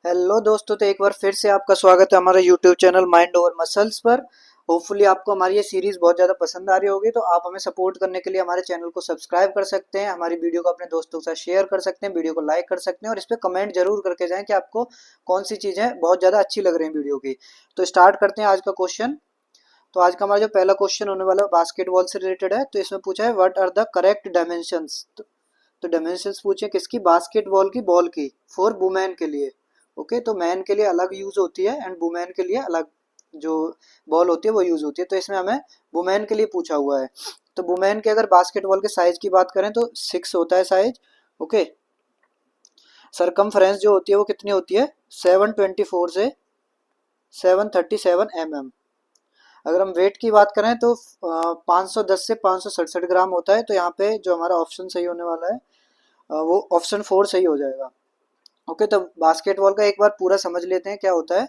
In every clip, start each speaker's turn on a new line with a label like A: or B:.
A: Hello दोस्तों, तो एक बार फिर से आपका स्वागत है हमारे YouTube channel mind over muscles पर। होपफुली आपको हमारी ये सीरीज बहुत ज़्यादा पसंद आ रही होगी, तो आप हमें सपोर्ट करने के लिए हमारे चैनल को सब्सक्राइब कर सकते हैं, हमारी वीडियो को अपने दोस्तों के साथ शेयर कर सकते हैं, वीडियो को लाइक कर सकते हैं और इस पर कमेंट जरूर करके जाएं कि आपको कौन सी चीज़ें बहुत ज़्यादा अच्छी लग रही हैं वीडियो की। तो स्टार्ट करते हैं आज का क्वेश्चन। तो आज का हमारा जो पहला क्वेश्चन होने वाला है बास्केटबॉल से रिलेटेड है। तो इसमें पूछा है what are the correct dimensions. तो डायमेंशंस पूछे किसकी, बास्केटबॉल की बॉल की, फॉर वुमेन के लिए। ओके, तो मैन के लिए अलग यूज होती है एंड वुमेन के लिए अलग जो बॉल होती है वो यूज होती है। तो इसमें हमें वुमेन के लिए पूछा हुआ है। तो वुमेन के अगर बास्केटबॉल के साइज की बात करें तो 6 होता है साइज। ओके, सरकमफ्रेंस जो होती है वो कितनी होती है, 724 से 737 mm। अगर हम वेट की बात करें तो 510 से 567 ग्राम होता है। तो यहाँ पे जो हमारा ऑप्शन सही होने वाला है वो ऑप्शन 4 सही हो जाएगा। ओके, तो बास्केटबॉल का एक बार पूरा समझ लेते हैं क्या होता है।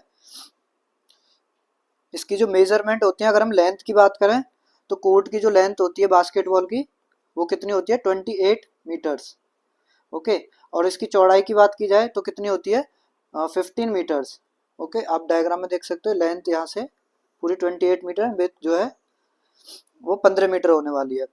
A: इसकी जो मेजरमेंट होती है, अगर हम लेंथ की बात करें तो कोर्ट की जो लेंथ होती है बास्केटबॉल की वो कितनी होती है, 28 मीटर्स। ओके, और इसकी चौड़ाई की बात की जाए तो कितनी होती है, 15 मीटर्स। ओके, आप डायग्राम में देख सकते हो लेंथ यहाँ से पूरी 28 मीटर, विथ जो है वो 15 मीटर होने वाली है।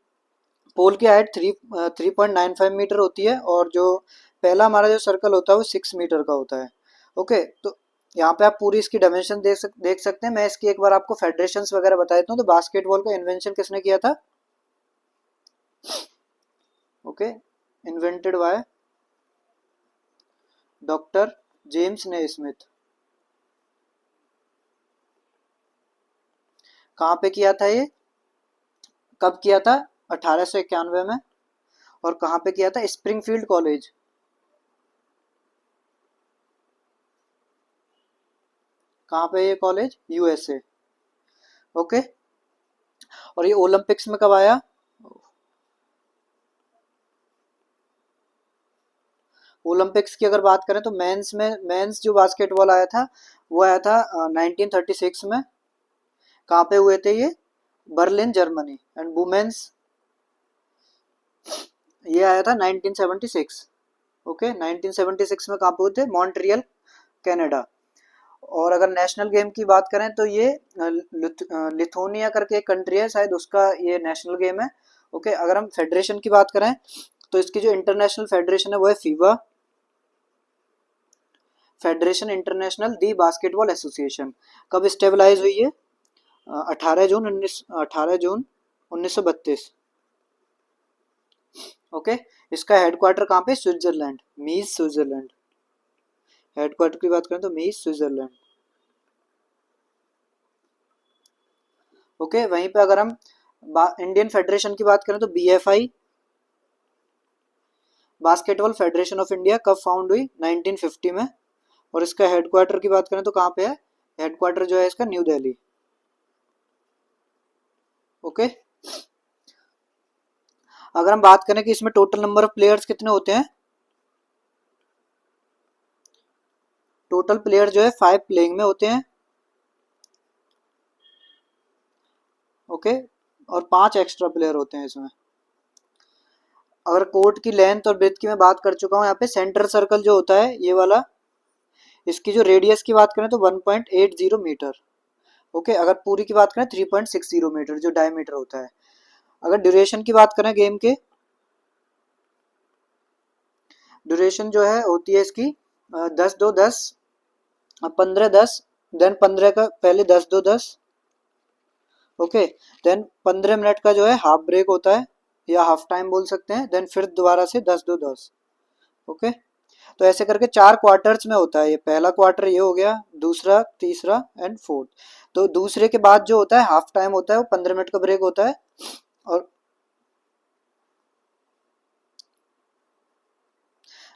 A: पोल की हाइट 3.95 मीटर होती है और जो पहला हमारा जो सर्कल होता है वो 6 मीटर का होता है। ओके, तो यहाँ पे आप पूरी इसकी डायमेंशन देख सकते हैं। मैं इसकी एक बार आपको फेडरेशंस वगैरह बता देता हूँ। तो बास्केटबॉल का इन्वेंशन किसने किया था, okay, invented by doctor James Naismith. कहाँ पे किया था ये, कब किया था, 1891 में। और कहाँ पे किया था, स्प्रिंगफील्ड कॉलेज। कहाँ पे ये कॉलेज, यूएसए। ओके, और ये ओलंपिक्स में कब आया, ओलंपिक्स की अगर बात करें तो मेंस जो बास्केटबॉल आया था वो आया था 1936 में। कहाँ पे हुए थे ये, बर्लिन जर्मनी। एंड वुमेन्स ये आया था 1976। ओके, 1976 में कहाँ पे हुए थे, मॉन्ट्रियल कनाडा। और अगर नेशनल गेम की बात करें तो ये लिथुनिया करके एक कंट्री है शायद, उसका ये नेशनल गेम है। ओके, अगर हम फेडरेशन की बात करें तो इसकी जो इंटरनेशनल फेडरेशन है वो है फीबा, फेडरेशन इंटरनेशनल दी बास्केटबॉल एसोसिएशन। कब स्टेबलाइज हुई है, 18 जून 1932। ओके, इसका हेडक्वार्टर कहाँ पे, स्विट्जरलैंड, मीज स्विट्जरलैंड। हेडक्वार्टर की बात करें तो मीज स्विट्जरलैंड। ओके, वहीं पे अगर हम इंडियन फेडरेशन की बात करें तो BFI, basketball federation of India, कब फाउंड हुई, 1950 में। और इसका हेडक्वार्टर की बात करें तो कहाँ पे है, हेडक्वार्टर जो है इसका न्यू दिल्ली। ओके, अगर हम बात करें कि इसमें टोटल नंबर ऑफ प्लेयर्स कितने होते हैं, टोटल प्लेयर जो है 5 प्लेइंग में होते हैं। ओके, और 5 एक्स्ट्रा प्लेयर होते हैं इसमें। अगर कोर्ट की लेंथ और ब्रेथ की मैं बात कर चुका हूँ, यहाँ पे सेंटर सर्कल जो होता है ये वाला, इसकी जो रेडियस की बात करें तो 1.80 मीटर। ओके, अगर पूरी की बात करें 3.60 मीटर जो डायमीटर होता है। अगर ड्यूरेशन की बात करें गेम के, ड्यूरेशन जो है होती है इसकी 10-2-10, 15-10, देन 15 का पहले 10-2-10। ओके, देन 15 मिनट का जो है हाफ ब्रेक होता है या हाफ टाइम बोल सकते हैं, देन फिर दोबारा से 10-2-10। ओके, तो ऐसे करके 4 क्वार्टर्स में होता है। ये पहला क्वार्टर ये हो गया, दूसरा, तीसरा एंड फोर्थ। तो दूसरे के बाद जो होता है हाफ टाइम होता है, वो 15 मिनट का ब्रेक होता है। और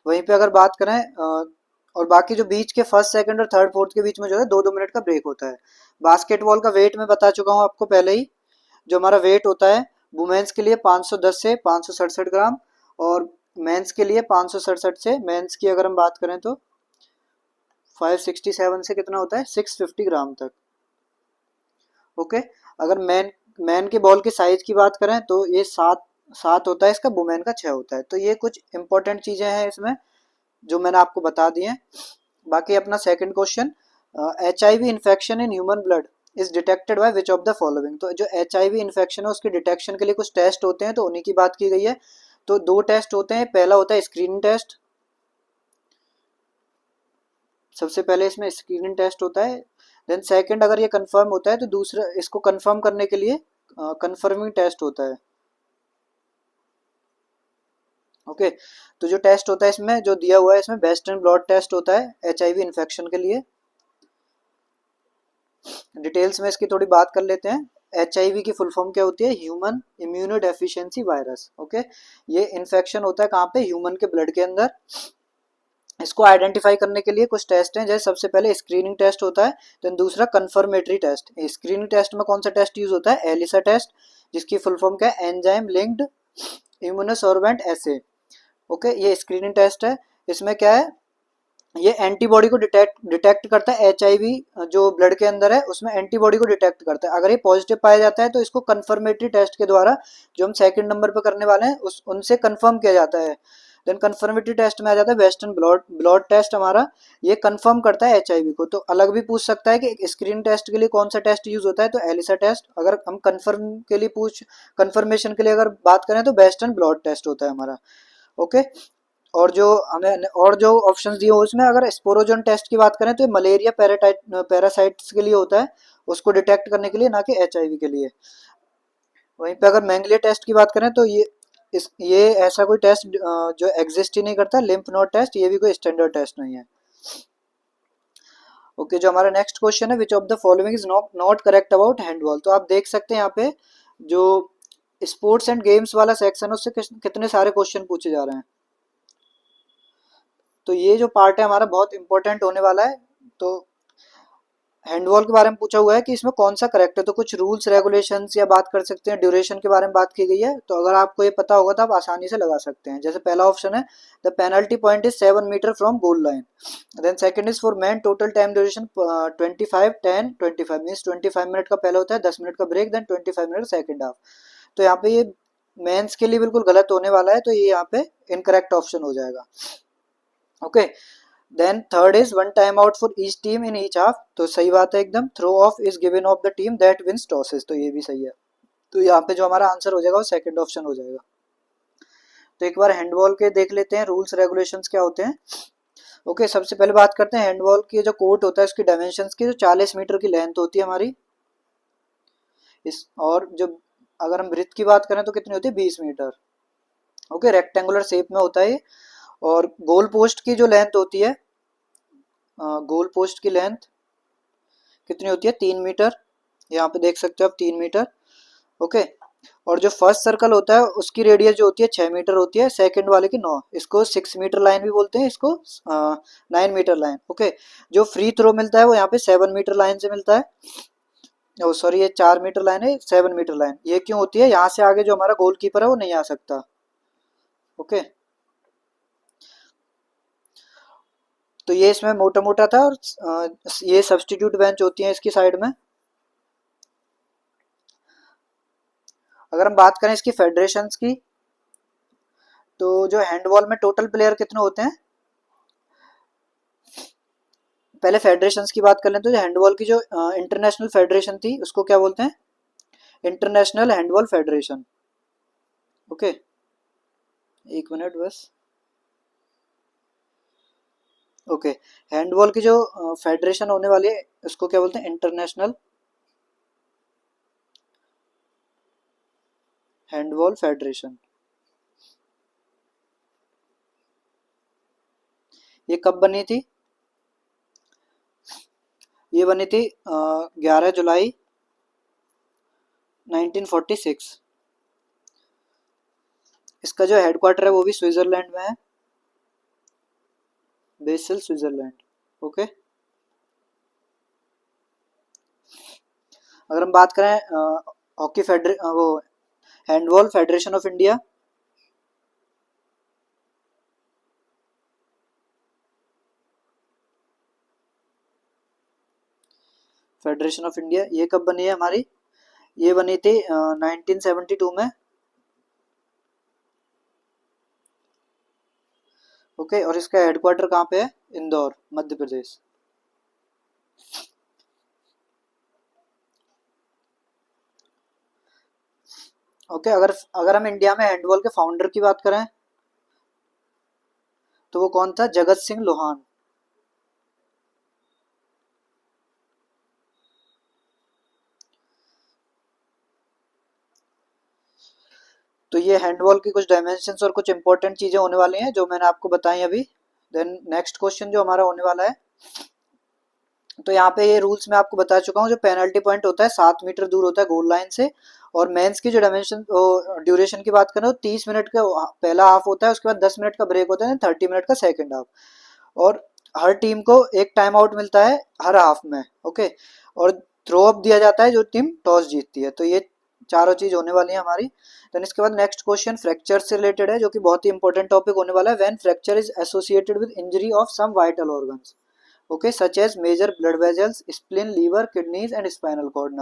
A: वहीं पे अगर बात करें और बाकी जो बीच के फर्स्ट सेकंड और थर्ड फोर्थ के बीच में जो है 2-2 मिनट का ब्रेक होता है। बास्केटबॉल का वेट मैं बता चुका हूँ आपको पहले ही। जो हमारा वेट होता है वुमेन्स के लिए 510 से 567 ग्राम, और मेंस के लिए 567 से, मेंस की अगर हम बात करें तो 567 से कितना होता है, 650 ग्राम तक। ओके, अगर मैन के बॉल के साइज की बात करें तो ये 7 होता है इसका, वुमेन का 6 होता है। तो ये कुछ इंपॉर्टेंट चीज़ें हैं इसमें जो मैंने आपको बता दी हैं। बाकी अपना second question, HIV infection in human blood is detected by which of the following. तो जो HIV इन्फेक्शन है उसके डिटेक्शन के लिए कुछ टेस्ट होते हैं, तो उन्हीं की बात की गई है। तो दो टेस्ट होते हैं, पहला होता है स्क्रीनिंग टेस्ट, सबसे पहले इसमें स्क्रीनिंग टेस्ट होता है। देन सेकंड अगर ये कंफर्म होता है तो दूसरा इसको कंफर्म करने के लिए कंफर्मिंग टेस्ट होता है। ओके, तो जो टेस्ट होता है इसमें जो दिया हुआ है, इसमें वेस्टर्न ब्लॉट टेस्ट होता है HIV इन्फेक्शन के लिए। डिटेल्स में इसकी थोड़ी बात कर लेते हैं। HIV की फुल फॉर्म क्या होती है? Human immuno deficiency virus. Okay, ये इन्फेक्शन होता है कहाँ पे? ह्यूमन के ब्लड के अंदर। इसको आइडेंटिफाई करने के लिए कुछ टेस्ट हैं, जैसे सबसे पहले स्क्रीनिंग टेस्ट होता है, देन दूसरा कंफर्मेटरी टेस्ट। स्क्रीनिंग टेस्ट में कौन सा टेस्ट यूज होता है? एलिसा टेस्ट, जिसकी फुल फॉर्म क्या है? एंजाइम लिंक्ड इम्यूनोसॉर्बेंट एसे। ओके, ये स्क्रीनिंग टेस्ट है। इसमें क्या है? ये एंटीबॉडी को डिटेक्ट करता है। HIV जो ब्लड के अंदर है उसमें एंटीबॉडी को डिटेक्ट करता है। अगर ये पॉजिटिव पाया जाता है तो इसको कंफर्मेटरी टेस्ट के द्वारा, जो हम सेकंड नंबर पर करने वाले हैं, उस उनसे कंफर्म किया जाता है। देन कंफर्मेटरी टेस्ट में आ जाता है वेस्टर्न ब्लड टेस्ट हमारा, ये कंफर्म करता है HIV को। तो अलग भी पूछ सकता है कि स्क्रीन टेस्ट के लिए कौन सा टेस्ट यूज होता है, तो एलिसा टेस्ट। अगर हम कंफर्मेशन के लिए अगर बात करें तो वेस्टर्न ब्लड टेस्ट होता है हमारा। ओके, और जो हमें और जो ऑप्शंस दिए हुए उसमें अगर स्पोरोजन टेस्ट की बात करें तो ये मलेरिया पैरासाइट्स के लिए होता है, उसको डिटेक्ट करने के लिए, ना कि HIV के लिए। वहीं पे अगर मैंगलिया टेस्ट की बात करें तो ये ऐसा कोई टेस्ट जो एग्जिस्ट ही नहीं करता। लिम्फ नोड टेस्ट ये भी कोई स्टैंडर्ड टेस्ट नहीं है। ओके, जो हमारा नेक्स्ट क्वेश्चन है, विच of the following is not correct about handball. तो आप देख सकते हैं यहाँ पे जो स्पोर्ट्स एंड गेम्स वाला सेक्शन है उससे कितने सारे क्वेश्चन पूछे जा रहे हैं। तो ये जो पार्ट है हमारा बहुत इंपॉर्टेंट होने वाला है। तो हैंडबॉल के बारे में पूछा हुआ है कि इसमें कौन सा करेक्ट है, तो कुछ रूल्स रेगुलेशंस या बात कर सकते हैं, ड्यूरेशन के बारे में बात की गई है। तो अगर आपको ये पता होगा तो आप आसानी से लगा सकते हैं। जैसे पहला ऑप्शन है, the penalty point is 7 metre from goal line. Then second is for men total time duration 25-10-25 means 25 minute का पहला होता है, 10 मिनट का break, then 25 minute second half. तो यहाँ पे ये मेंस के लिए बिल्कुल गलत होने वाला है, तो ये यहाँ पे इनकरेक्ट ऑप्शन हो जाएगा। Okay, then third is one time out for each team in each half. तो सही बात है एकदम। Throw off is given of the team that wins tosses. तो ये भी सही है। तो यहाँ पे जो हमारा आंसर हो जाएगा वो सेकंड ऑप्शन हो जाएगा। तो एक बार हैंडबॉल के देख लेते हैं रूल्स रेगुलेशंस क्या होते हैं। ओके, सबसे पहले बात करते हैं हैंडबॉल की जो कोर्ट होता है उसकी डायमेंशंस की। जो 40 मीटर की लेंथ होती है हमारी इस, और जो अगर हम ब्रेथ की बात करें तो कितनी होती है? 20 मीटर। ओके, रेक्टेंगुलर शेप में होता है। और गोल पोस्ट की जो लेंथ होती है, गोल पोस्ट की लेंथ कितनी होती है? 3 मीटर। यहाँ पे देख सकते हो आप 3 मीटर। ओके, और जो फर्स्ट सर्कल होता है उसकी रेडियस जो होती है 6 मीटर होती है, सेकंड वाले की 9। इसको 6 मीटर लाइन भी बोलते हैं, इसको 9 मीटर लाइन। ओके, जो फ्री थ्रो मिलता है वो यहाँ पे 7 मीटर लाइन से मिलता है। ओ सॉरी, ये 4 मीटर लाइन है, 7 मीटर लाइन। ये क्यों होती है? यहाँ से आगे जो हमारा गोलकीपर है वो नहीं आ सकता। ओके, तो ये इसमें मोटा मोटा था। और ये सब्स्टिट्यूट बेंच होती है इसकी साइड में। अगर हम बात करें इसकी फेडरेशंस की, तो जो हैंडबॉल में टोटल प्लेयर कितने होते हैं? पहले फेडरेशंस की बात कर लें तो जो हैंडबॉल की जो इंटरनेशनल फेडरेशन थी उसको क्या बोलते हैं? International handball federation. ओके, एक मिनट बस। ओके, हैंडबॉल की जो फेडरेशन होने वाली है उसको क्या बोलते हैं? International handball federation. ये कब बनी थी? ये बनी थी 11 जुलाई 1946। इसका जो हेडक्वार्टर है वो भी स्विट्जरलैंड में है, बेसल स्विट्जरलैंड। ओके, अगर हम बात करें हॉकी फेडरे वो handball federation of India, federation of India ये कब बनी है हमारी? ये बनी थी 1972 में। ओके, और इसका हेडक्वार्टर कहाँ पे है? इंदौर, मध्य प्रदेश। ओके, अगर अगर हम इंडिया में हैंडबॉल के फाउंडर की बात करें तो वो कौन था? जगत सिंह लोहान। तो ये हैंडबॉल की कुछ डायमेंशंस और कुछ इंपॉर्टेंट चीजें होने वाली हैं जो मैंने आपको बताई अभी। देन नेक्स्ट क्वेश्चन जो हमारा होने वाला है, तो यहाँ पे ये रूल्स मैं आपको बता चुका हूँ। जो पेनल्टी पॉइंट होता है 7 मीटर दूर होता है गोल लाइन से। और मेंस की जो डायमेंशन ड्यूरेशन की बात करें तो 30 मिनट का पहला हाफ होता है, उसके बाद 10 मिनट का ब्रेक होता है, 30 मिनट का सेकेंड हाफ। और हर टीम को एक टाइम आउट मिलता है हर हाफ में। ओके, और थ्रो अप दिया जाता है जो टीम टॉस जीतती है। तो ये चारों चीज होने वाली है हमारी। देन इसके बाद नेक्स्ट क्वेश्चन फ्रैक्चर से रिलेटेड है, जो कि बहुत ही इंपॉर्टेंट टॉपिक होने वाला है। When fracture is associated with injury of some vital organs, okay, such as major blood vessels, spleen, liver, kidneys and spinal cord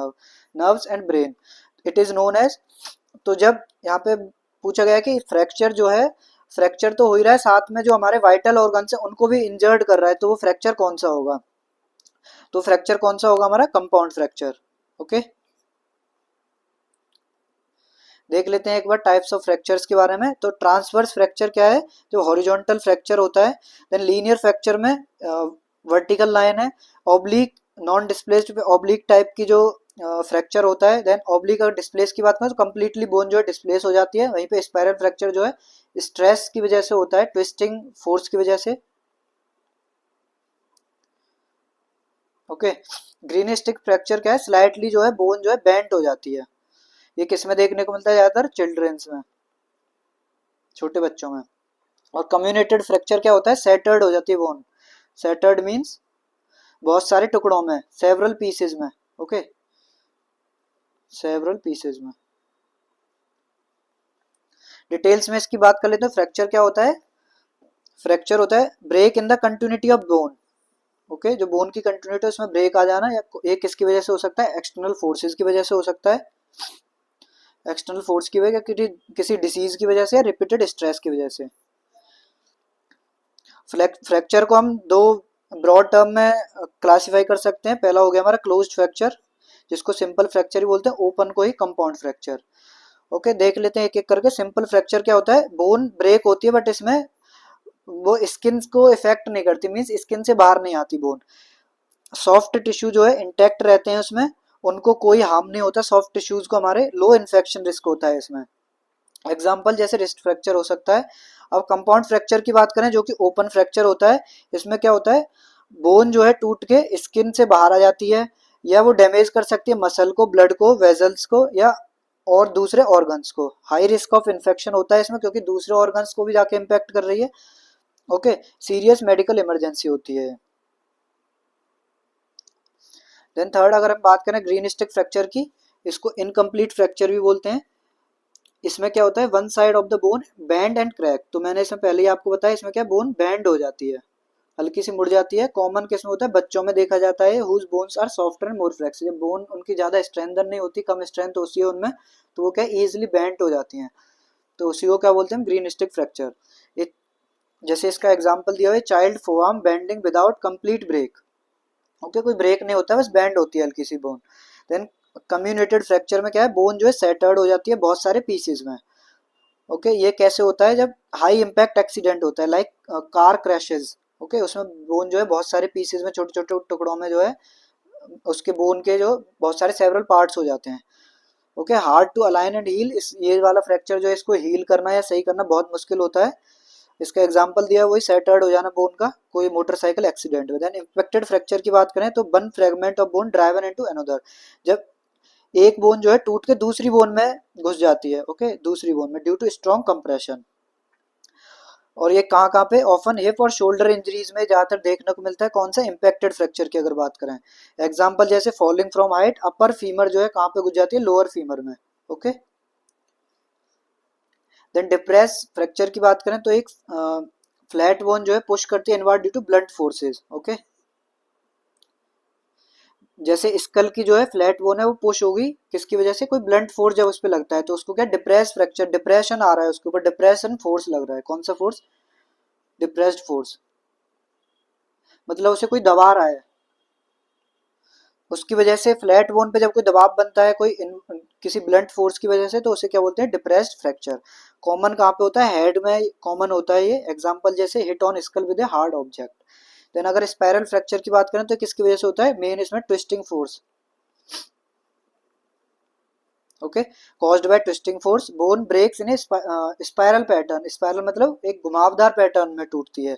A: nerves and brain, it is known as। तो जब यहाँ पे पूछा गया कि फ्रैक्चर जो है, फ्रैक्चर तो हो ही रहा है, साथ में जो हमारे वाइटल ऑर्गन्स है उनको भी इंजर्ड कर रहा है, तो वो फ्रैक्चर कौन सा होगा? तो फ्रैक्चर कौन सा होगा हमारा? Compound fracture. ओके, देख लेते हैं एक बार टाइप्स ऑफ फ्रैक्चर्स के बारे में। तो ट्रांसवर्स फ्रैक्चर क्या है? जो हॉरिजॉन्टल फ्रैक्चर होता है। देन लीनियर फ्रैक्चर में वर्टिकल लाइन है। Oblique non displaced oblique type की जो फ्रैक्चर होता है। देन ऑब्लिक अगर डिस्प्लेस की बात करें तो कंप्लीटली बोन जो है डिस्प्लेस हो जाती है। वहीं पे स्पाइरल फ्रैक्चर जो है स्ट्रेस की वजह से होता है, ट्विस्टिंग फोर्स की वजह से। ओके, ग्रीन स्टिक फ्रैक्चर क्या है? स्लाइटली जो है बोन जो है बेंट हो जाती है। ये किस में देखने को मिलता है? ज्यादातर चिल्ड्रेंस में, छोटे बच्चों में। और कम्युनेटेड फ्रैक्चर क्या होता है? सेटर्ड हो जाती है बोन। सेटर्ड मीन्स बहुत सारे टुकड़ों में, सेवरल पीसेज में। ओके, सेवरल पीसेज में। डिटेल्स में इसकी बात कर लेते हैं। फ्रैक्चर क्या होता है? फ्रैक्चर होता है break in the continuity of bone. Okay, जो बोन की कंटिन्यूटी है उसमें ब्रेक आ जाना, या एक किसकी वजह से हो सकता है? एक्सटर्नल फोर्सेज की वजह से हो सकता है। एक्सटर्नल फोर्स की वजह, किसी डिसीज की वजह से, या रिपीटेड स्ट्रेस की वजह से। फ्रैक्चर को हम दो ब्रॉड टर्म में क्लासिफाई कर सकते हैं। पहला हो गया हमारा क्लोज्ड फ्रैक्चर, जिसको सिंपल फ्रैक्चर ही बोलते हैं। ओपन को ही कंपाउंड फ्रैक्चर। ओके, देख लेते हैं एक एक करके। सिंपल फ्रैक्चर क्या होता है? बोन ब्रेक होती है बट इसमें वो स्किन को इफेक्ट नहीं करती, मीन्स स्किन से बाहर नहीं आती बोन। सॉफ्ट टिश्यू जो है इंटैक्ट रहते हैं उसमें, उनको कोई हार्म नहीं होता सॉफ्ट टिश्यूज को हमारे। लो इन्फेक्शन रिस्क होता है इसमें। एग्जाम्पल जैसे रिस्ट फ्रैक्चर हो सकता है। अब कंपाउंड फ्रैक्चर की बात करें जो कि ओपन फ्रैक्चर होता है, इसमें क्या होता है? बोन जो है टूट के स्किन से बाहर आ जाती है, या वो डैमेज कर सकती है मसल को, ब्लड को, वेजल्स को, या और दूसरे ऑर्गन्स को। हाई रिस्क ऑफ इन्फेक्शन होता है इसमें, क्योंकि दूसरे ऑर्गन्स को भी जाके इम्पैक्ट कर रही है। ओके, सीरियस मेडिकल इमरजेंसी होती है। देन थर्ड अगर हम बात करें ग्रीन स्टिक फ्रैक्चर की, इसको इनकम्प्लीट फ्रैक्चर भी बोलते हैं। इसमें क्या होता है? One side of the bone band and crack. तो मैंने इसमें पहले ही आपको बताया, इसमें क्या बोन बैंड हो जाती है, हल्की सी मुड़ जाती है। कॉमन किस में होता है? बच्चों में देखा जाता है। Whose bones are softer and more flexible. जब बोन उनकी ज्यादा स्ट्रेंथन नहीं होती, कम स्ट्रेंथ होती है उनमें, तो वो क्या इजिली बैंड हो जाती हैं। तो उसी को क्या बोलते हैं? Green stick fracture. जैसे इसका एग्जाम्पल दिया हुआ है, child forearm bending without complete break. Okay, कोई ब्रेक नहीं होता, बस बैंड होती है हल्की सी बोन। देन कम्युनेटेड फ्रैक्चर में क्या है? बोन जो है सेटर्ड हो जाती है बहुत सारे पीसेज में। ओके, ये कैसे होता है? जब हाई इम्पैक्ट एक्सीडेंट होता है, लाइक कार क्रैशेज। ओके, उसमें बोन जो है बहुत सारे पीसेज में, छोटे छोटे टुकड़ों में जो है उसके बोन के जो बहुत सारे सेवरल पार्ट्स हो जाते हैं। Okay, hard to align and heal. इस ये वाला फ्रैक्चर जो है इसको हील करना या सही करना बहुत मुश्किल होता है। इसका एग्जांपल दिया वही सेटर्ड हो जाना बोन का कोई मोटरसाइकिल एक्सीडेंट में। देन इम्पैक्टेड फ्रैक्चर की बात करें तो one fragment of bone driven into another. जब एक बोन जो है टूट के दूसरी बोन में घुस जाती है। ओके, दूसरी बोन में ड्यू टू स्ट्रॉन्ग कंप्रेशन। और ये कहाँ कहाँ पे? ऑफन हिप और शोल्डर इंजरीज में ज्यादातर देखने को मिलता है। कौन सा? इम्पैक्टेड फ्रैक्चर की अगर बात करें, एग्जांपल जैसे falling from height, upper femur जो है कहाँ पे घुस जाती है? लोअर फीमर में। ओके, देन डिप्रेस फ्रैक्चर की बात करें तो एक फ्लैट बोन जो है पुश करती है inward due to blunt forces. Okay, जैसे स्कल की जो है फ्लैट बोन है वो पुश होगी किसकी वजह से? कोई ब्लंट फोर्स जब उस पर लगता है तो उसको क्या डिप्रेस फ्रैक्चर, डिप्रेशन आ रहा है उसके ऊपर, डिप्रेशन फोर्स लग रहा है। कौन सा फोर्स? डिप्रेस्ड फोर्स, मतलब उसे कोई दबा रहा है, उसकी वजह से फ्लैट बोन पे जब कोई दबाव बनता है कोई किसी ब्लंट फोर्स की वजह से, तो उसे क्या बोलते हैं, डिप्रेस्ड फ्रैक्चर। कॉमन कहाँ पे होता है, हेड में कॉमन होता है ये, एग्जांपल जैसे hit on skull with a hard object. Then अगर स्पाइरल फ्रैक्चर की बात करें तो किसकी वजह से होता है, मेन इसमें twisting force, okay, caused by twisting force. Bone breaks in a spiral pattern, spiral मतलब एक घुमावदार पैटर्न में टूटती है,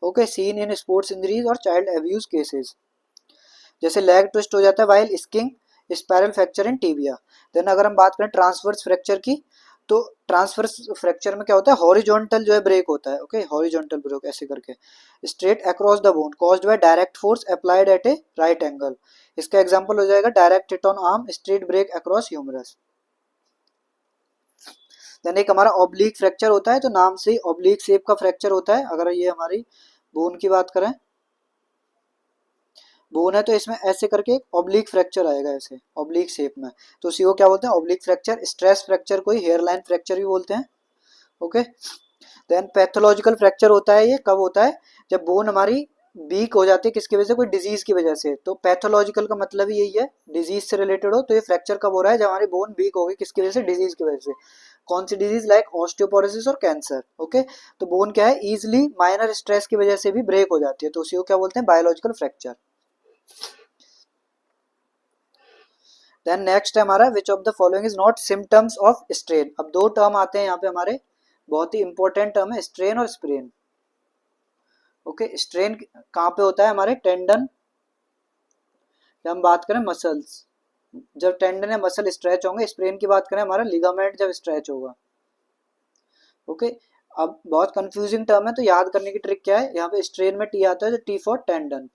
A: okay, seen in sports injuries और चाइल्ड एब्यूज केसेस। जैसे लेग ट्विस्ट हो जाता है while skiing, spiral fracture in tibia. Then अगर हम बात करें ट्रांसवर्स फ्रैक्चर की, तो ट्रांसवर्स फ्रैक्चर में क्या होता है, हॉरिजॉन्टल जो है ब्रेक होता है, ओके, हॉरिजॉन्टल ब्रेक ऐसे करके, straight across the bone caused by direct force applied at a right angle. इसका एग्जांपल हो जाएगा direct hit on arm, straight break across humerus. Then एक हमारा ऑब्लिक फ्रैक्चर होता है, तो नाम से ही ऑब्लिक शेप का फ्रैक्चर होता है। अगर ये हमारी बोन की बात करें, बोन है तो इसमें ऐसे करके एक ऑब्लिक फ्रैक्चर आएगा, ऐसे ऑब्लिक शेप में, तो उसी को क्या बोलते हैं, ऑब्लिक फ्रैक्चर। स्ट्रेस फ्रैक्चर कोई हेयर लाइन फ्रैक्चर भी बोलते हैं, ओके। देन पैथोलॉजिकल फ्रैक्चर होता है, ये कब होता है, जब बोन हमारी वीक हो जाती है, किसकी वजह से, कोई डिजीज की वजह से। तो पैथोलॉजिकल का मतलब ही यही है, डिजीज से रिलेटेड हो, तो ये फ्रैक्चर कब हो रहा है, जब हमारी बोन वीक हो गई, किसकी वजह से, डिजीज की वजह से। कौन सी डिजीज, लाइक ऑस्टियोपोरोसिस और कैंसर, ओके। तो बोन क्या है, इजिली माइनर स्ट्रेस की वजह से भी ब्रेक हो जाती है, तो उसी को क्या बोलते हैं, बायोलॉजिकल फ्रैक्चर। देन नेक्स्ट है हमारा, विच of the following is not symptoms of strain. अब दो टर्म आते हैं यहाँ पे हमारे, बहुत ही इंपॉर्टेंट टर्म है, स्ट्रेन और स्प्रेन, ओके। स्ट्रेन कहाँ पे होता है, हमारे टेंडन, जब हम बात करें मसल्स, जब टेंडन या मसल स्ट्रेच होंगे। स्प्रेन की बात करें हमारा लिगामेंट जब स्ट्रेच होगा, ओके। अब बहुत कंफ्यूजिंग टर्म है, तो याद करने की ट्रिक क्या है, यहाँ पे स्ट्रेन में टी आता है, तो T for tendon,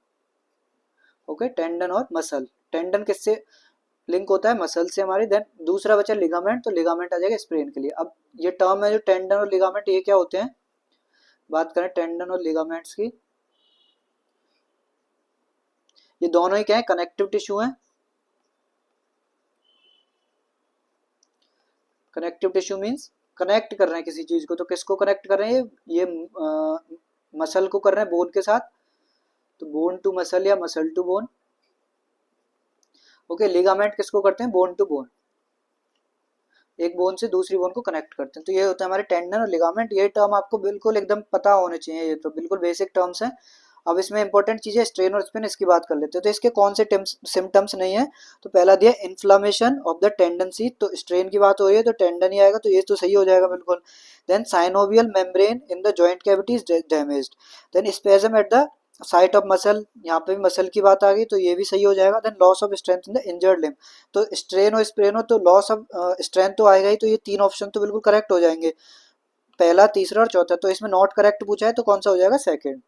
A: okay, tendon और मसल। टेंडन किससे लिंक होता है, मसल से हमारी। देन दूसरा बचा लिगामेंट, तो लिगामेंट आ जाएगा स्प्रेन के लिए। अब ये टर्म है जो टेंडन और लिगामेंट, ये क्या होते हैं, बात करें टेंडन और लिगामेंट्स की, ये दोनों ही क्या है, कनेक्टिव टिश्यू है। कनेक्टिव टिश्यू मींस कनेक्ट कर रहे हैं किसी चीज को, तो किसको कनेक्ट कर रहे हैं, ये मसल को कर रहे हैं बोन के साथ, तो बोन टू मसल या muscle to bone, okay. Ligament किसको करते हैं, बोन टू बोन, एक बोन से दूसरी बोन को कनेक्ट करते हैं। तो ये होता है हमारे टेंडन और लिगामेंट। ये टर्म आपको बिल्कुल एकदम पता होने चाहिए, ये तो बिल्कुल बेसिक टर्म्स हैं। अब इसमें इंपॉर्टेंट चीज़ है स्ट्रेन और स्पिन, इसकी बात कर लेते हैं। तो इसके कौन से सिम्टम्स नहीं है, तो पहला दिया इन्फ्लामेशन ऑफ द टेंडेंसी, तो स्ट्रेन की बात हो रही है तो टेंडन ही आएगा, तो ये तो सही हो जाएगा बिल्कुल। Then synovial membrane in the joint cavity is damaged. Then spasm at the site of muscle, यहाँ पे भी मसल की बात आ गई, तो ये भी सही हो जाएगा। Then loss of strength in the injured limb, तो स्ट्रेन और स्प्रेन हो तो लॉस ऑफ स्ट्रेंथ तो आएगा ही, तो ये तीन ऑप्शन तो बिल्कुल करेक्ट हो जाएंगे, पहला, तीसरा और चौथा। तो इसमें नॉट करेक्ट पूछा है, तो कौन सा हो जाएगा, सेकंड,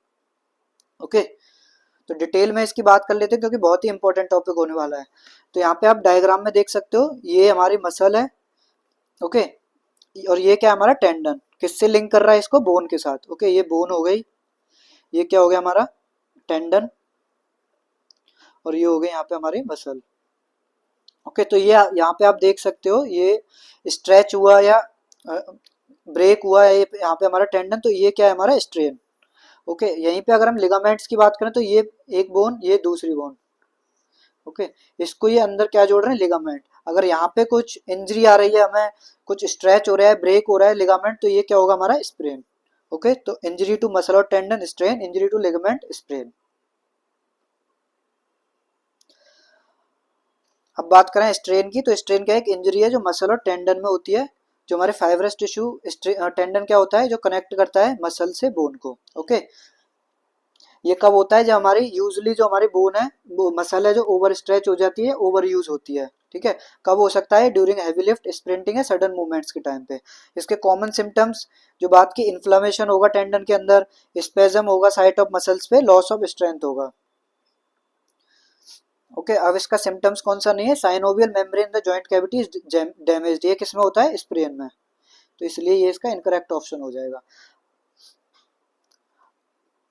A: ओके। तो डिटेल में इसकी बात कर लेते हैं, क्योंकि बहुत ही इंपॉर्टेंट टॉपिक होने वाला है। तो यहाँ पे आप डायग्राम में देख सकते हो, ये हमारी मसल है, ओके, और ये क्या है, हमारा टेंडन, किससे लिंक कर रहा है इसको, बोन के साथ, ओके। ये बोन हो गई, ये क्या हो गया हमारा टेंडन, और ये हो गई यहाँ पे हमारी मसल, ओके। तो ये यहाँ पे आप देख सकते हो, ये स्ट्रेच हुआ या ब्रेक हुआ है, ये यहाँ पे हमारा टेंडन, तो ये क्या है, हमारा स्ट्रेन, ओके। यहीं पे अगर हम लिगामेंट्स की बात करें, तो ये एक बोन, ये दूसरी बोन, ओके। इसको ये अंदर क्या जोड़ रहे हैं, लिगामेंट। अगर यहाँ पे कुछ इंजरी आ रही है, हमें कुछ स्ट्रेच हो रहा है, ब्रेक हो रहा है लिगामेंट, तो ये क्या होगा, हमारा स्प्रेन, ओके। तो इंजरी टू मसल और tendon strain, injury to ligament sprain. अब बात करें स्ट्रेन की, तो स्ट्रेन क्या एक इंजरी है जो मसल और टेंडन में होती है, जो हमारे फाइब्रस टिश्यू। टेंडन क्या होता है, जो कनेक्ट करता है मसल से बोन को, ओके। ये कब होता है, जब हमारी यूजली जो हमारी बोन है, वो मसल है जो ओवर स्ट्रेच हो जाती है, ओवर यूज होती है, ठीक है। कब हो सकता है, ड्यूरिंग हैवी लिफ्ट, स्प्रिंटिंग या सडन मूवमेंट्स के टाइम पे। इसके कॉमन सिम्टम्स, जो बात की, इन्फ्लेमेशन होगा टेंडन के अंदर, स्पेजम होगा साइट ऑफ मसल्स पे, लॉस ऑफ स्ट्रेंथ होगा, ओके। अब इसका सिम्टम्स कौन सा नहीं है, synovial membrane the joint cavity is damaged, ये किसमें होता है, स्प्रेन में, तो इसलिए ये इसका इनकरेक्ट ऑप्शन हो जाएगा।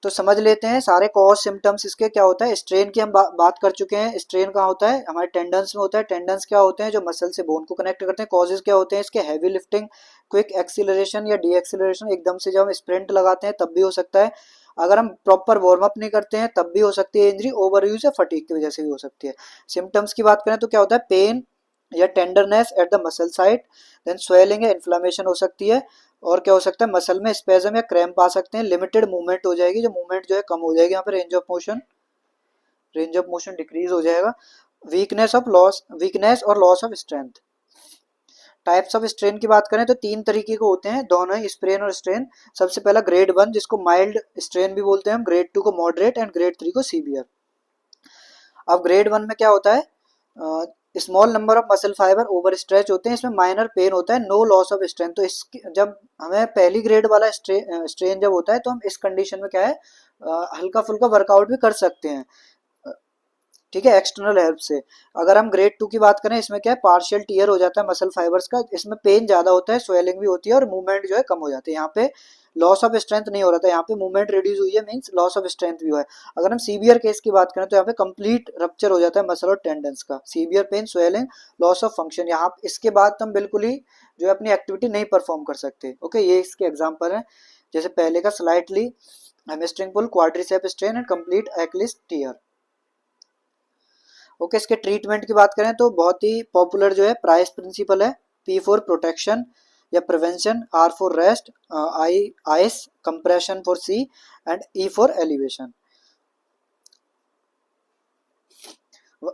A: तो समझ लेते हैं सारे कॉज सिम्टम्स इसके क्या होता है। स्ट्रेन की हम बात कर चुके हैं। स्ट्रेन कहाँ होता है, हमारे टेंडन्स में होता है। टेंडन्स क्या होते हैं, जो मसल से बोन को कनेक्ट करते हैं। कॉजेज क्या होते हैं इसके, हैवी लिफ्टिंग, क्विक एक्सीलरेशन या डी एक्सीलरेशन, एकदम से जब हम स्प्रिंट लगाते हैं तब भी हो सकता है। अगर हम प्रॉपर वार्म अप नहीं करते हैं तब भी हो सकती है इंजरी। ओवर यूज या फटीग की वजह से भी हो सकती है। सिम्टम्स की बात करें तो क्या होता है, पेन या tenderness at the muscle site, then swelling या इन्फ्लेमेशन हो सकती है। और क्या हो सकता है, मसल में स्पेजम या क्रैम्प आ सकते हैं। लिमिटेड मूवमेंट हो जाएगी, जो मूवमेंट जो है कम हो जाएगी, यहाँ पे रेंज ऑफ मोशन डिक्रीज हो जाएगा। वीकनेस और loss of strength. Types of strain की बात करें तो तीन तरीके के होते हैं, दोनों ही स्प्रेन और स्ट्रेन। सबसे पहला ग्रेड 1 जिसको माइल्ड स्ट्रेन भी बोलते हैं हम, ग्रेड 2 को मॉडरेट एंड ग्रेड 3 को सीवियर। अब ग्रेड 1 में क्या होता है, small number of muscle fibre over stretch होते हैं, इसमें माइनर पेन होता है, नो लॉस ऑफ स्ट्रेंथ। तो इस जब हमें पहली ग्रेड वाला स्ट्रेन जब होता है तो हम इस कंडीशन में क्या है, हल्का फुल्का वर्कआउट भी कर सकते हैं, ठीक है, एक्सटर्नल हेल्प से। अगर हम ग्रेड 2 की बात करें, इसमें क्या है, पार्शियल टीयर हो जाता है मसल फाइबर्स का, इसमें पेन ज्यादा होता है, स्वेलिंग भी होती है और मूवमेंट जो है कम हो जाती है। यहाँ पे लॉस ऑफ स्ट्रेंथ नहीं हो रहा था, यहाँ पे मूवमेंट रिड्यूस हुई है, मींस लॉस ऑफ स्ट्रेंथ भी हुआ है। अगर हम सीवियर केस की बात करें तो यहाँ पे कंप्लीट रप्चर हो जाता है मसल और टेंडन्स का, severe pain, swelling, loss of function. यहाँ इसके बाद हम बिल्कुल ही जो है अपनी एक्टिविटी नहीं परफॉर्म कर सकते। ओके, ये इसके एग्जाम्पल है, जैसे पहले का slightly hamstring pull, quadricep strain and complete Achilles tear. Okay, इसके ट्रीटमेंट की बात करें तो बहुत ही पॉपुलर जो है प्राइस प्रिंसिपल है। पी फॉर प्रोटेक्शन या prevention, R for rest, ice compression for C and E for elevation.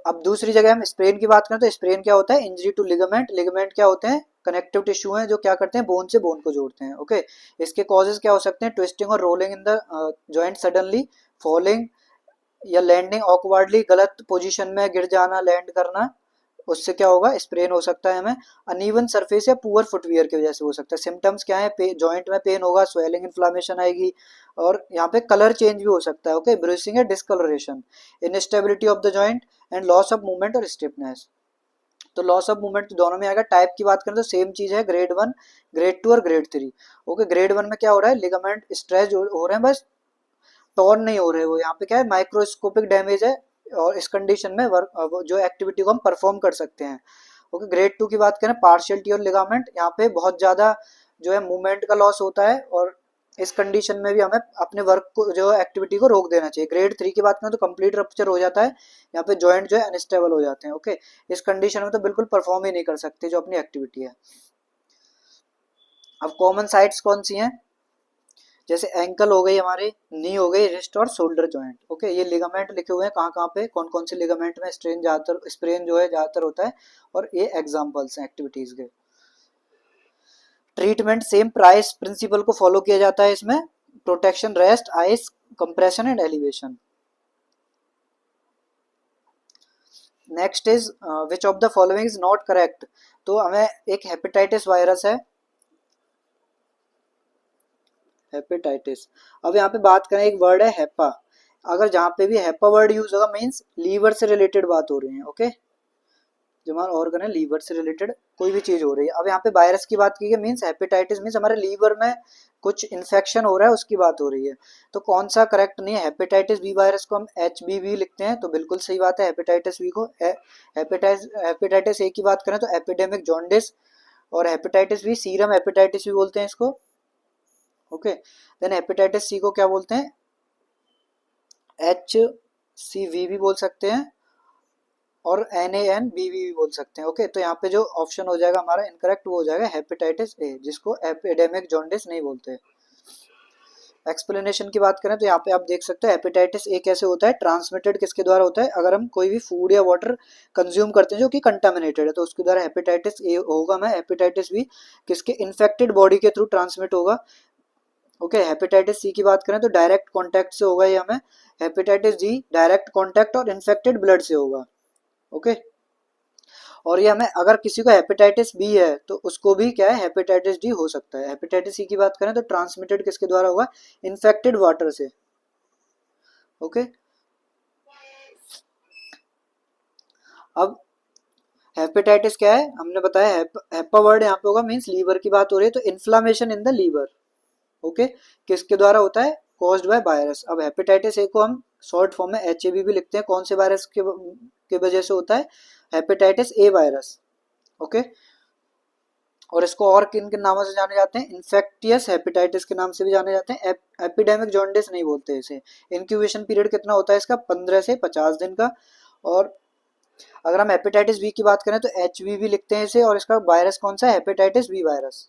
A: अब दूसरी जगह हम स्प्रेन की बात करें तो स्प्रेन क्या होता है, इंजरी टू लिगामेंट। लिगामेंट क्या होते हैं, कनेक्टिव टिश्यू हैं जो क्या करते हैं, बोन से बोन को जोड़ते हैं। ओके, इसके कॉजेज क्या हो सकते हैं, ट्विस्टिंग और rolling in the joint suddenly, falling या लैंडिंग ऑकवर्डली, गलत पोजीशन में गिर जाना, लैंड करना, उससे क्या होगा, स्प्रेन हो सकता है हमें। अनइवन सरफेस या पुअर फुटवियर की वजह से हो सकता है। सिम्टम्स क्या है, जॉइंट में पेन होगा, स्वेलिंग, इन्फ्लामेशन आएगी, और यहाँ पे कलर चेंज भी हो सकता है। ओके, ब्रूसिंग या discoloration, instability of the joint and loss of movement और स्टिफनेस। तो लॉस ऑफ मूवमेंट दोनों में आएगा। टाइप की बात करें तो सेम चीज है, ग्रेड 1, ग्रेड 2 और ग्रेड 3। ओके, ग्रेड 1 में क्या हो रहा है, लिगामेंट स्ट्रेच हो रहे हैं, बस टॉर्न नहीं हो रहे वो। यहाँ पे क्या है, माइक्रोस्कोपिक डैमेज है, और इस कंडीशन में वर्क जो एक्टिविटी को हम परफॉर्म कर सकते हैं। ओके, ग्रेड 2 की बात करें, पार्शियल टीयर लिगामेंट, यहाँ पे बहुत ज्यादा जो है मूवमेंट का लॉस होता है, और इस कंडीशन में भी हमें अपने वर्क को जो एक्टिविटी को रोक देना चाहिए। ग्रेड 3 की बात करें तो कंप्लीट रप्चर हो जाता है, यहाँ पे जॉइंट जो है अनस्टेबल हो जाते हैं। ओके, इस कंडीशन में तो बिल्कुल परफॉर्म ही नहीं कर सकते जो अपनी एक्टिविटी है। अब कॉमन साइट्स कौन सी हैं, जैसे एंकल हो गई हमारे, नी हो गई, रिस्ट और शोल्डर जॉइंट। ओके, ये लिगामेंट लिखे हुए हैं कहाँ कहाँ पे, कौन कौन से लिगामेंट में स्प्रेन जो है ज्यादातर होता है, और ये एग्जांपल्स हैं एक्टिविटीज के। ट्रीटमेंट सेम प्राइस प्रिंसिपल को फॉलो किया जाता है इसमें, protection, rest, ice compression and elevation. Next is which of the following is not correct. तो हमें एक हेपेटाइटिस वायरस है, हेपेटाइटिस। अब यहाँ पे बात करें, एक वर्ड है हेपा, अगर जहाँ पे भी हेपा वर्ड यूज होगा मीन्स लीवर से रिलेटेड बात हो रही है। ओके, जो हमारा ऑर्गन है लीवर से रिलेटेड कोई भी चीज हो रही है। अब यहाँ पे वायरस की बात की गई, मीन्स हेपेटाइटिस मीन्स हमारे लीवर में कुछ इन्फेक्शन हो रहा है, उसकी बात हो रही है। तो कौन सा करेक्ट नहीं है, हेपेटाइटिस बी वायरस को हम HBV लिखते हैं, तो बिल्कुल सही बात है हेपेटाइटिस बी को। हेपेटाइटिस ए की बात करें तो एपिडेमिक जॉन्डिस, और हेपेटाइटिस बी सीरम हेपेटाइटिस भी बोलते हैं इसको। ओके, देन हेपेटाइटिस सी को क्या बोलते हैं, HCV भी बोल सकते हैं, और NANBV भी बोल सकते हैं। ओके, तो यहाँ पे जो ऑप्शन हो जाएगा हमारा इनकरेक्ट वो हो जाएगा हेपेटाइटिस ए, जिसको एपिडेमिक जॉन्डिस नहीं बोलते। एक्सप्लेनेशन की बात करें तो यहाँ पे आप देख सकते हो हेपेटाइटिस ए कैसे होता है, ट्रांसमिटेड किसके द्वारा होता है, अगर हम कोई भी फूड या वाटर कंज्यूम करते हैं जो कि कंटामिनेटेड है तो उसके द्वारा हेपेटाइटिस ए होगा। मैं हेपेटाइटिस बी किसके, इन्फेक्टेड बॉडी के थ्रू ट्रांसमिट होगा। ओके, हेपेटाइटिस सी की बात करें तो डायरेक्ट कांटेक्ट से होगा ये हमें। हेपेटाइटिस डी डायरेक्ट कांटेक्ट और इन्फेक्टेड ब्लड से होगा। ओके, और ये हमें अगर किसी को हेपेटाइटिस बी है तो उसको भी क्या है, हेपेटाइटिस डी हो सकता है। हेपेटाइटिस सी की बात करें तो ट्रांसमिटेड किसके द्वारा होगा, इन्फेक्टेड वाटर से। ओके, अब हेपेटाइटिस क्या है, हमने बताया हेपा वर्ड यहाँ पे होगा मींस लीवर की बात हो रही है, तो inflammation in the liver. Okay, किसके द्वारा होता है, कॉज्ड बाय वायरस। अब हेपेटाइटिस ए को हम शॉर्ट फॉर्म में HAV भी लिखते हैं, कौन से वायरस के वजह से होता है, हेपेटाइटिस ए वायरस। ओके, और इसको और किन किन नामों से जाने जाते हैं, इन्फेक्टियस हेपेटाइटिस के नाम से भी जाने जाते हैं। एपिडेमिक जॉन्डिस नहीं बोलते इसे। इंक्यूबेशन पीरियड कितना होता है इसका, 15 से 50 दिन का। और अगर हम हेपेटाइटिस बी की बात करें तो HBV लिखते हैं इसे, और इसका वायरस कौन सा है, hepatitis B virus.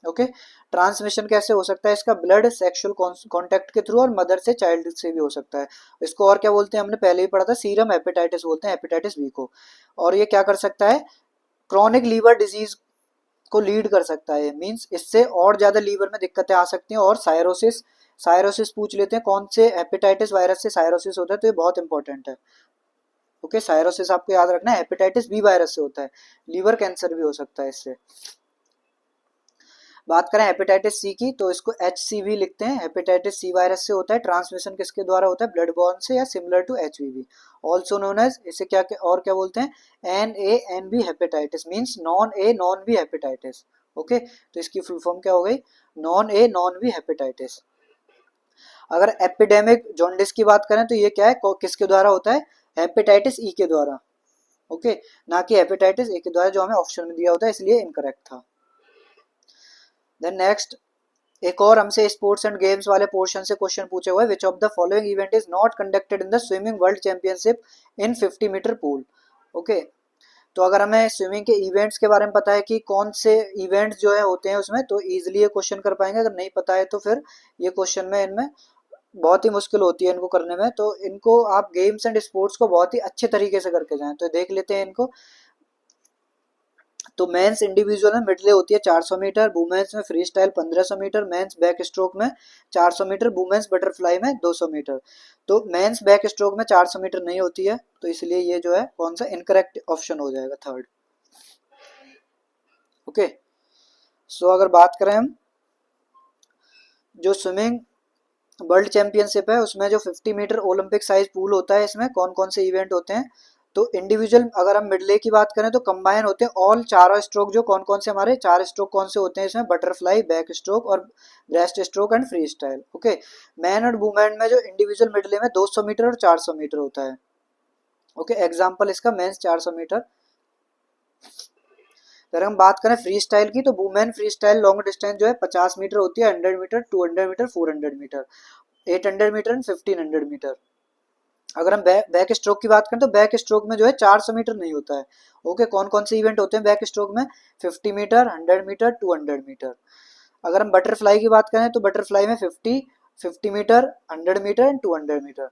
A: Okay, transmission कैसे हो सकता है इसका, ब्लड सेक्सुअल कांटेक्ट के थ्रू, और मदर से चाइल्ड से भी हो सकता है। इसको और क्या बोलते हैं, हमने पहले ही पढ़ा था, सीरम हेपेटाइटिस बोलते हैं हेपेटाइटिस बी को। और ये क्या कर सकता है, क्रॉनिक लीवर डिजीज को लीड कर सकता है, मींस इससे और ज्यादा लीवर में दिक्कतें आ सकती हैं। और सायरोसिस, सायरोसिस पूछ लेते हैं, कौन से हेपेटाइटिस वायरस से सायरोसिस होता है, तो ये बहुत इंपॉर्टेंट है। ओके, सायरोसिस आपको याद रखना है, हेपेटाइटिस बी वायरस से होता है। लीवर कैंसर भी हो सकता है इससे। बात करें हेपेटाइटिस सी की, तो इसको HCV लिखते हैं, हेपेटाइटिस सी वायरस से होता है। ट्रांसमिशन किसके द्वारा होता है, ब्लड बॉर्न से, या similar to HBV। Also known as, इसे क्या और क्या बोलते हैं, NANB hepatitis, means non A non B hepatitis. Okay, तो इसकी फुल फॉर्म क्या हो गई, non A non B hepatitis. अगर एपिडेमिक जॉन्डिस की बात करें तो ये क्या है, किसके द्वारा होता है, हेपेटाइटिस ई के द्वारा। ओके, ना कि हेपेटाइटिस ए के द्वारा, जो हमें ऑप्शन में दिया होता है, इसलिए इनकरेक्ट था। देन नेक्स्ट, एक और हमसे स्पोर्ट्स एंड गेम्स वाले पोर्शन से क्वेश्चन पूछे हुए, which of the following event is not conducted in the swimming world championship in 50 metre pool. Okay, तो अगर हमें स्विमिंग के इवेंट्स के बारे में पता है कि कौन से इवेंट्स जो है होते हैं उसमें, तो इजीली ये क्वेश्चन कर पाएंगे। अगर नहीं पता है तो फिर ये क्वेश्चन में इनमें बहुत ही मुश्किल होती है इनको करने में। तो इनको आप गेम्स एंड स्पोर्ट्स को बहुत ही अच्छे तरीके से करके जाएं। तो देख लेते हैं इनको। तो मेंस इंडिविजुअल में मिडले होती है 400 मीटर, वुमेन्स में free style 1500 metre, men's back stroke में 400 मीटर, वुमेन्स बटरफ्लाई में 200 मीटर। तो मेंस बैक स्ट्रोक में 400 मीटर नहीं होती है, तो इसलिए ये जो है कौन सा इनकरेक्ट ऑप्शन हो जाएगा, थर्ड। ओके, सो अगर बात करें हम, जो स्विमिंग वर्ल्ड चैंपियनशिप है उसमें जो 50 मीटर ओलंपिक साइज पूल होता है, इसमें कौन कौन से इवेंट होते हैं, तो इंडिविजुअल अगर हम मिडले की बात करें तो कंबाइन होते हैं ऑल चारों स्ट्रोक, जो कौन कौन से हमारे चार स्ट्रोक कौन से होते हैं इसमें, बटरफ्लाई, बैक स्ट्रोक और breast stroke and free style. Okay, man और वुमेन में जो इंडिविजुअल मिडले में 200 मीटर और 400 मीटर होता है। ओके, एग्जाम्पल इसका मेंस 400 मीटर। अगर हम बात करें फ्री स्टाइल की, तो women free style long distance जो है 50 मीटर होती है, 100 metre, 200 metre, 400 metre, 800 metre and 1500 metre. अगर हम बैक स्ट्रोक की बात करें तो बैक स्ट्रोक में जो है 400 मीटर नहीं होता है। ओके, कौन कौन से इवेंट होते हैं बैक स्ट्रोक में, 50 मीटर, 100 मीटर, 200 मीटर। अगर हम बटरफ्लाई की बात करें तो बटरफ्लाई में 50 मीटर, 100 मीटर एंड 200 मीटर।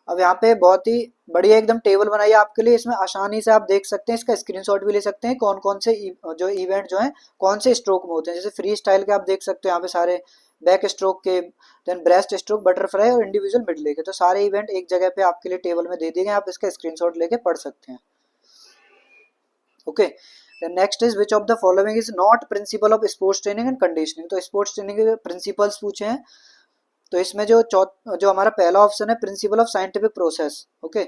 A: अब यहाँ पे बहुत ही बढ़िया एकदम टेबल बनाई है आपके लिए, इसमें आसानी से आप देख सकते हैं, इसका स्क्रीनशॉट भी ले सकते हैं, कौन कौन से जो इवेंट जो है कौन से स्ट्रोक में होते हैं। जैसे फ्री स्टाइल के आप देख सकते हो यहाँ पे सारे बैक स्ट्रोक के, देन ब्रेस्ट स्ट्रोक, बटरफ्लाई और इंडिविजुअल मिडले के, तो सारे इवेंट एक जगह पे आपके लिए टेबल में दे दिए गए, आप इसका स्क्रीनशॉट लेके पढ़ सकते हैं। Okay, next is which of the following is not principle of sports training and conditioning. तो स्पोर्ट्स ट्रेनिंग के प्रिंसिपल्स पूछे हैं, तो इसमें जो हमारा पहला ऑप्शन है principle of scientific process. Okay,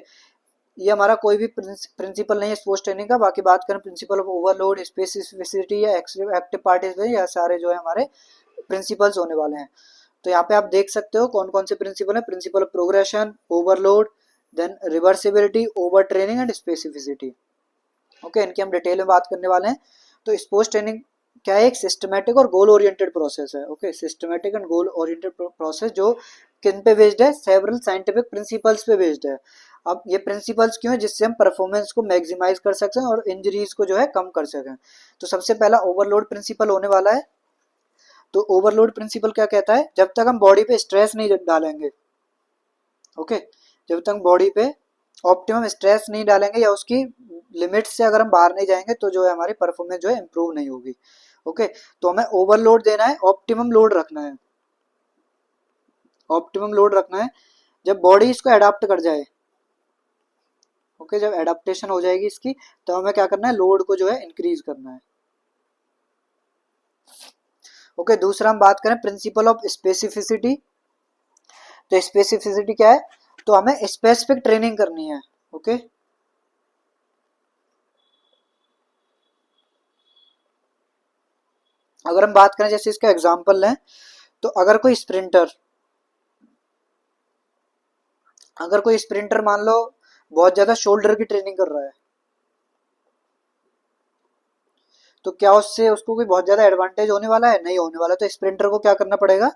A: ये हमारा कोई भी प्रिंसिपल नहीं है स्पोर्ट्स ट्रेनिंग का। बाकी बात करें प्रिंसिपल ऑफ ओवरलोड, स्पेसिफिसिटी या एक्टिव पार्टिसिपेशन, या सारे जो है हमारे प्रिंसिपल्स होने वाले हैं। तो यहाँ पे आप देख सकते हो कौन कौन से प्रिंसिपल है, principle of progression, overload, then reversibility, over training and specificity. Okay, इनकी हम डिटेल में बात करने वाले हैं। तो स्पोर्ट्स ट्रेनिंग क्या है, एक सिस्टमेटिक और गोल ओरिएंटेड प्रोसेस है। Okay, systematic and goal oriented process जो किन पे बेस्ड है, सेवरल साइंटिफिक प्रिंसिपल्स पे बेस्ड है। अब ये प्रिंसिपल्स क्यों है, जिससे हम परफॉर्मेंस को मैक्सिमाइज कर सकते हैं और इंजरीज को जो है कम कर सकें। तो सबसे पहला ओवरलोड प्रिंसिपल होने वाला है। तो ओवरलोड प्रिंसिपल क्या कहता है, जब तक हम बॉडी पे स्ट्रेस नहीं डालेंगे, ओके, जब तक बॉडी पे ऑप्टिमम स्ट्रेस नहीं डालेंगे या उसकी लिमिट से अगर हम बाहर नहीं जाएंगे, तो जो है हमारी परफॉर्मेंस जो है इंप्रूव नहीं होगी। ओके, तो हमें ओवरलोड देना है, ऑप्टिमम लोड रखना है, ऑप्टिमम लोड रखना है जब बॉडी इसको अडाप्ट कर जाए। ओके, जब एडाप्टेशन हो जाएगी इसकी, तो हमें क्या करना है, लोड को जो है इंक्रीज करना है। ओके, दूसरा हम बात करें प्रिंसिपल ऑफ स्पेसिफिसिटी। तो स्पेसिफिसिटी क्या है, तो हमें स्पेसिफिक ट्रेनिंग करनी है। ओके, अगर हम बात करें जैसे इसका एग्जांपल लें, तो अगर कोई स्प्रिंटर अगर कोई स्प्रिंटर मान लो बहुत ज्यादा शोल्डर की ट्रेनिंग कर रहा है, तो क्या उससे उसको कोई बहुत ज्यादा एडवांटेज होने वाला है? नहीं होने वाला। तो स्प्रिंटर को क्या करना पड़ेगा?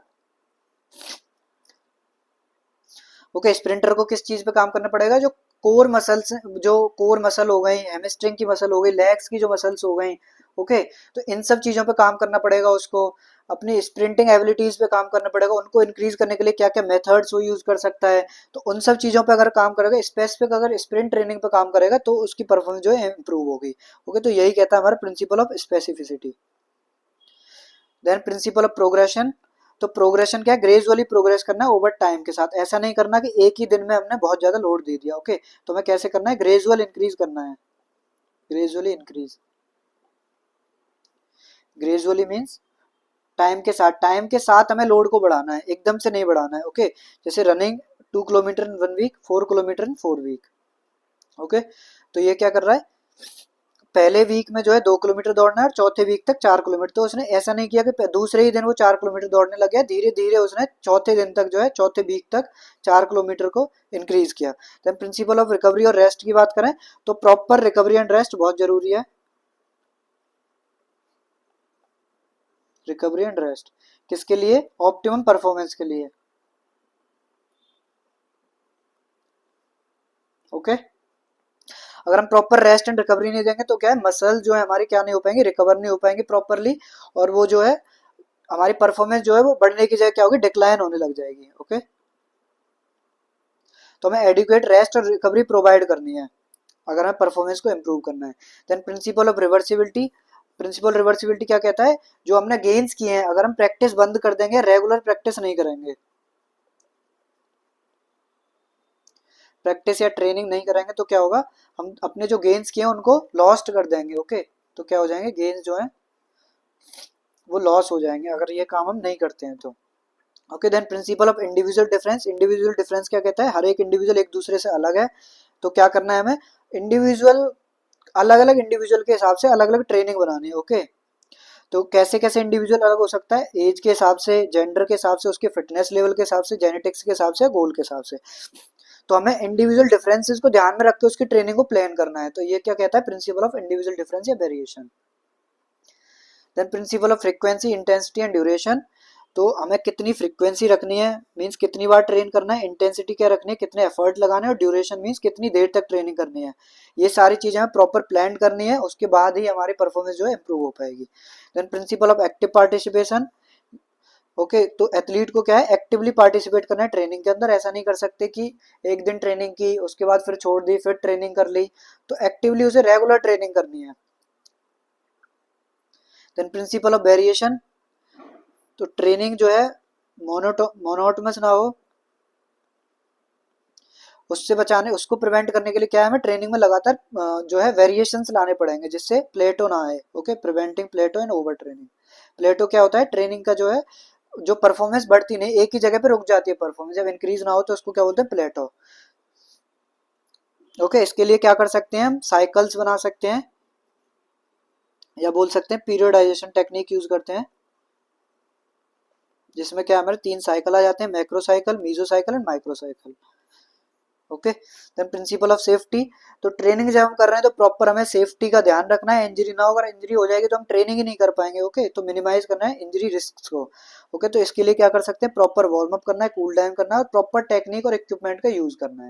A: ओके, स्प्रिंटर को किस चीज पे काम करना पड़ेगा? जो कोर मसल्स, जो कोर मसल हो गई, हैमस्ट्रिंग की मसल हो गई, लेग्स की जो मसल्स हो गई, ओके, तो इन सब चीजों पे काम करना पड़ेगा उसको। अपनी स्प्रिंटिंग एबिलिटीज पे काम करना पड़ेगा। उनको इंक्रीज करने के लिए क्या क्या मेथड्स वो यूज कर सकता है, तो उन सब चीजों पे अगर काम करेगा, स्पेसिफिक अगर स्प्रिंट ट्रेनिंग पे काम करेगा, तो उसकी परफॉर्मेंस जो है इंप्रूव होगी। ओके, तो यही कहता है हमारा principle of specificity. Then principle of progression. तो प्रोग्रेशन क्या है? ग्रेजुअली प्रोग्रेस करना है ओवर टाइम के साथ। ऐसा नहीं करना कि एक ही दिन में हमने बहुत ज्यादा लोड दे दिया। ओके, तो हमें कैसे करना है? ग्रेजुअल इंक्रीज करना है। Gradually increase, gradually means time के साथ हमें लोड को बढ़ाना है, एकदम से नहीं बढ़ाना है। ओके, जैसे running 2 kilometre in 1 week, 4 kilometre in 4 week. Okay, तो ये क्या कर रहा है? पहले वीक में जो है 2 किलोमीटर दौड़ना है और चौथे वीक तक 4 किलोमीटर। तो उसने ऐसा नहीं किया कि दूसरे ही दिन वो 4 किलोमीटर दौड़ने लग गया, धीरे धीरे उसने चौथे दिन तक जो है, चौथे वीक तक 4 किलोमीटर को इंक्रीज किया। देन प्रिंसिपल ऑफ रिकवरी और रेस्ट की बात करें तो प्रॉपर रिकवरी एंड रेस्ट बहुत जरूरी है। रिकवरी एंड रेस्ट किसके लिए? ऑप्टिमम परफॉर्मेंस के लिए। ओके, अगर हम प्रॉपर रेस्ट एंड रिकवरी नहीं देंगे तो क्या है, मसल जो है हमारी क्या नहीं हो पाएंगे, रिकवर नहीं हो पाएंगे प्रॉपरली, और वो जो है हमारी परफॉर्मेंस जो है वो बढ़ने की जगह क्या होगी, डिक्लाइन होने लग जाएगी। ओके, तो हमें एडिक्वेट रेस्ट और रिकवरी प्रोवाइड करनी है अगर हमें परफॉर्मेंस को इम्प्रूव करना है। Then principle of reversibility. Principle reversibility क्या कहता है? जो हमने गेन्स किए हैं अगर हम प्रैक्टिस बंद कर देंगे, रेगुलर प्रैक्टिस नहीं करेंगे, प्रैक्टिस या ट्रेनिंग नहीं करेंगे, तो क्या होगा, हम अपने जो गेन्स किए हैं उनको लॉस्ट कर देंगे। ओके, तो क्या हो जाएंगे, गेन्स जो है वो लॉस हो जाएंगे अगर ये काम हम नहीं करते हैं तो। Okay, then principle of individual difference. Individual difference क्या कहता है? हर एक इंडिविजुअल एक दूसरे से अलग है, तो क्या करना है हमें, इंडिविजुअल अलग अलग इंडिविजुअल के हिसाब से अलग अलग ट्रेनिंग बनानी है। ओके, तो कैसे कैसे इंडिविजुअल अलग हो सकता है? एज के हिसाब से, जेंडर के हिसाब से, उसके फिटनेस लेवल के हिसाब से, जेनेटिक्स के हिसाब से, गोल के हिसाब से। तो हमें इंडिविजुअल डिफरेंसेस को ध्यान में रख के उसकी ट्रेनिंग को प्लान करना है। तो ये क्या कहता है? प्रिंसिपल ऑफ इंडिविजुअल डिफरेंस या variation. Then principle of frequency, intensity and duration. तो हमें कितनी फ्रीक्वेंसी रखनी है, मींस कितनी बार ट्रेन करना है, इंटेंसिटी क्या रखनी है, कितने एफर्ट लगाने हैं, और ड्यूरेशन मींस कितनी देर तक ट्रेनिंग करनी है। ये सारी चीजें हमें प्रॉपर प्लान करनी है, उसके बाद ही हमारी परफॉर्मेंस जो है इंप्रूव हो पाएगी। Then principle of active participation. Okay, तो एथलीट को क्या है, एक्टिवली पार्टिसिपेट करना है ट्रेनिंग के अंदर। ऐसा नहीं कर सकते कि एक दिन ट्रेनिंग की उसके बाद फिर छोड़ दी, फिर ट्रेनिंग कर ली, तो एक्टिवली उसे रेगुलर ट्रेनिंग करनी है। Then principle of variation. तो ट्रेनिंग जो है मोनोटोमस ना हो, उससे बचाने, उसको प्रिवेंट करने के लिए क्या है, हमें ट्रेनिंग में लगातार जो है वेरिएशंस लाने पड़ेंगे जिससे प्लेटो ना आए। Okay, preventing plateau and over training. Plateau क्या होता है? ट्रेनिंग का जो है, जो परफॉर्मेंस बढ़ती नहीं, एक ही जगह पे रुक जाती है परफॉर्मेंस, जब इंक्रीज ना हो तो उसको क्या बोलते हैं, प्लेटो। ओके, इसके लिए क्या कर सकते हैं, हम साइकिल्स बना सकते हैं, या बोल सकते हैं पीरियडाइजेशन टेक्निक यूज करते हैं, जिसमें क्या हमारे 3 साइकिल आ जाते हैं, macro cycle, meso cycle and micro cycle. Okay, then principle of safety. तो ट्रेनिंग जब हम कर रहे हैं तो प्रॉपर हमें सेफ्टी का ध्यान रखना है, इंजरी ना हो। अगर इंजरी हो जाएगी तो हम ट्रेनिंग ही नहीं कर पाएंगे। ओके, तो मिनिमाइज करना है इंजरी रिस्क को। ओके, तो इसके लिए क्या कर सकते हैं, प्रॉपर वार्म अप करना है, कूल डाउन करना है, और प्रॉपर टेक्निक और इक्विपमेंट का यूज करना है।